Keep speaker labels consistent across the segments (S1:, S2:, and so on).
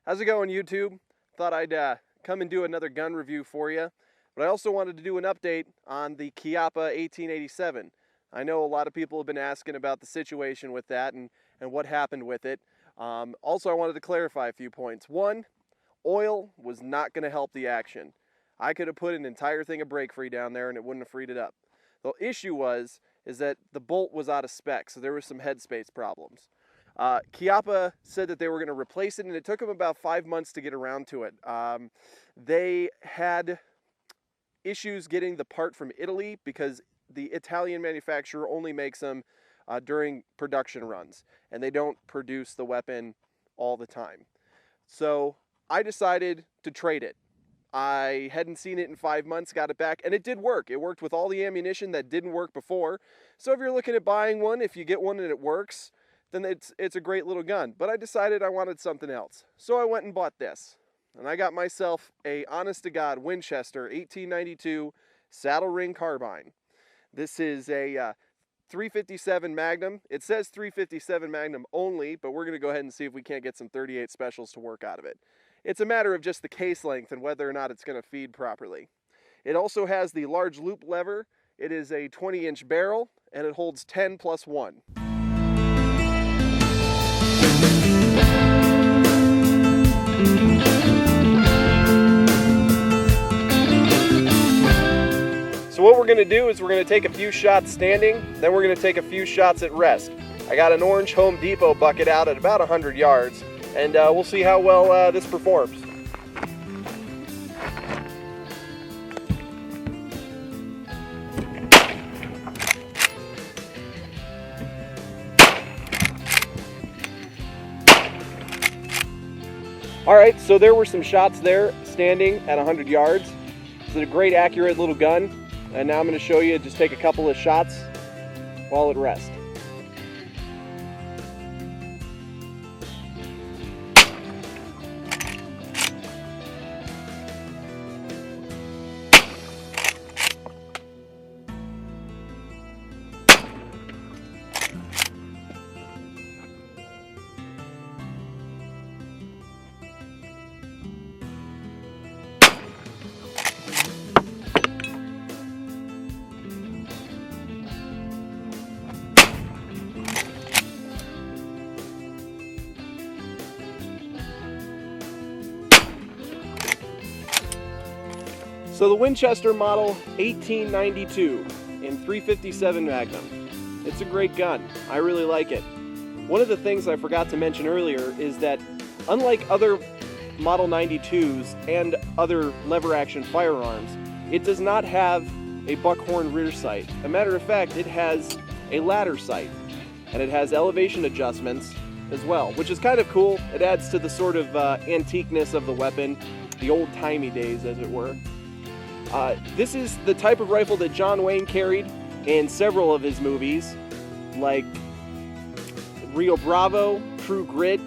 S1: How's it going, YouTube? Thought I'd come and do another gun review for you, but I also wanted to do an update on the Chiappa 1887. I know a lot of people have been asking about the situation with that and what happened with it. Also, I wanted to clarify a few points. One, oil was not going to help the action. I could have put an entire thing of brake free down there and it wouldn't have freed it up. The issue is that the bolt was out of spec, so there was some headspace problems. Chiappa said that they were going to replace it, and it took them about 5 months to get around to it. They had issues getting the part from Italy because the Italian manufacturer only makes them during production runs, and they don't produce the weapon all the time. So I decided to trade it. I hadn't seen it in 5 months, got it back, and it did work. It worked with all the ammunition that didn't work before. So if you're looking at buying one, if you get one and it works, then it's a great little gun. But I decided I wanted something else. So I went and bought this. And I got myself a honest-to-God Winchester 1892 saddle ring carbine. This is a 357 Magnum. It says 357 Magnum only, but we're going to go ahead and see if we can't get some 38 specials to work out of it. It's a matter of just the case length and whether or not it's going to feed properly. It also has the large loop lever. It is a 20-inch barrel, and it holds 10 plus 1. So what we're going to do is we're going to take a few shots standing, then we're going to take a few shots at rest. I got an orange Home Depot bucket out at about 100 yards, and we'll see how well this performs. Alright, so there were some shots there standing at 100 yards. It's a great accurate little gun. And now I'm going to show you, just take a couple of shots while at rest. So the Winchester model 1892 in 357 Magnum. It's a great gun. I really like it. One of the things I forgot to mention earlier is that unlike other Model 92s and other lever action firearms, it does not have a buckhorn rear sight. As a matter of fact, it has a ladder sight, and it has elevation adjustments as well, which is kind of cool. It adds to the sort of antiqueness of the weapon, the old-timey days, as it were. This is the type of rifle that John Wayne carried in several of his movies, like Rio Bravo, True Grit,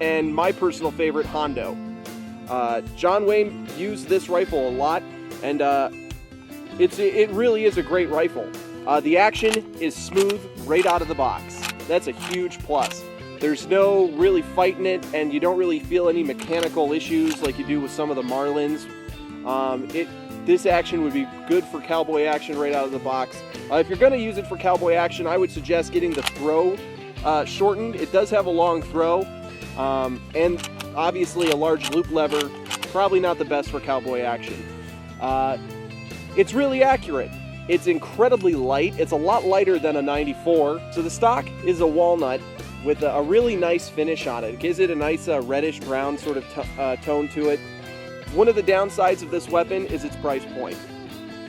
S1: and my personal favorite, Hondo. John Wayne used this rifle a lot, and it really is a great rifle. The action is smooth right out of the box. That's a huge plus. There's no really fighting it, and you don't really feel any mechanical issues like you do with some of the Marlins. This action would be good for cowboy action right out of the box. If you're going to use it for cowboy action, I would suggest getting the throw shortened. It does have a long throw, and obviously a large loop lever. Probably not the best for cowboy action. It's really accurate. It's incredibly light. It's a lot lighter than a 94. So the stock is a walnut with a really nice finish on it. It gives it a nice reddish brown sort of tone to it. One of the downsides of this weapon is its price point.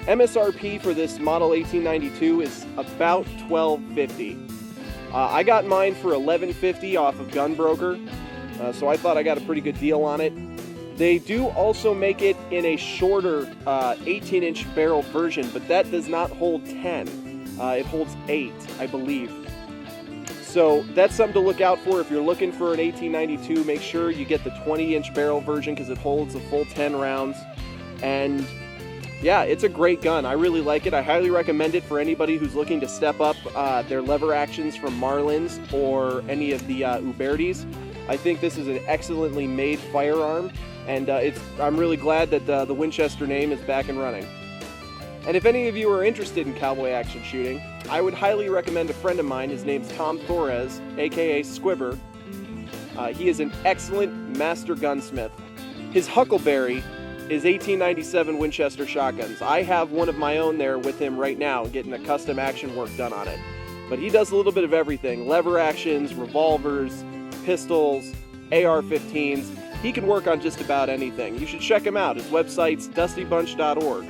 S1: MSRP for this model 1892 is about $12.50. I got mine for $11.50 off of Gunbroker, so I thought I got a pretty good deal on it. They do also make it in a shorter 18-inch barrel version, but that does not hold 10. It holds 8, I believe. So that's something to look out for if you're looking for an 1892. Make sure you get the 20-inch barrel version because it holds a full 10 rounds. And yeah, it's a great gun. I really like it. I highly recommend it for anybody who's looking to step up their lever actions from Marlins or any of the Ubertis. I think this is an excellently made firearm, and I'm really glad that the Winchester name is back and running. And if any of you are interested in cowboy action shooting, I would highly recommend a friend of mine. His name's Tom Torres, aka Squibber. He is an excellent master gunsmith. His Huckleberry is 1897 Winchester shotguns. I have one of my own there with him right now, getting a custom action work done on it. But he does a little bit of everything: lever actions, revolvers, pistols, AR-15s. He can work on just about anything. You should check him out. His website's dustybunch.org.